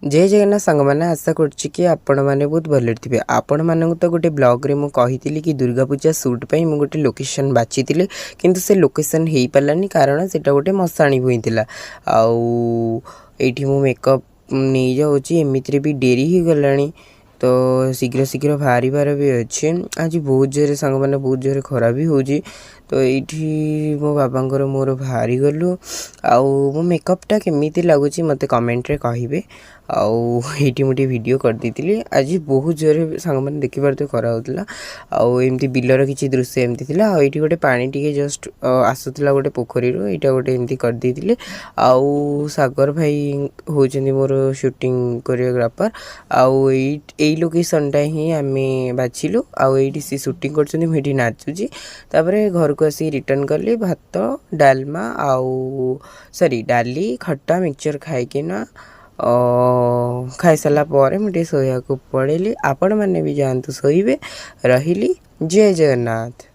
जय जगन्नाथ सांग मैंने आशा करुच्ची कि आपण मैंने बहुत भले थे। आपण मानक तो गोटे ब्लॉग रे मुझे कि दुर्गा पूजा शूट पर मुझे गोटे लोकेशन बाची किंतु से लोकेशन हो पारानी कारण से गोटे मशाणी होता आईटी मु मेकअप नहीं जाऊँगी एमती भी डेरी ही गलानी तो शीघ्र शीघ्र बाहर भी अच्छे। आज बहुत जोरे सांग मैंने बहुत जोरे खरा भी हो तो ये मो बाबांकर मोर बाहरी गलु आउ मो मेकअपटा केमी लगुच मत कमेंट रे कहिबे आउ ये मुझे वीडियो कर दी। आज बहुत जोरे सांग मैंने देखी पारे खरा होता आउ एमती बिलर किसी दृश्य एमती थी आईटी गोटे पानी टी जस्ट आसूला गोटे पोखरी यहाँ गोटे एमती कर दी। आउ सागर भाई होचंदी मोर शूटिंग कोरियोग्राफर आउ यही लोकेशनटा ही आम बाछिलु आउ ये सी शूटिंग कर नाचुची तापर घर को आसी रिटर्न कली भात डालमा आउ सॉरी डाली खट्टा मिक्सचर खाइकिना खाई सारा पर मुझे शोया को पड़ेली। आपण मैंने भी जातु शोबे रही। जय जगन्नाथ।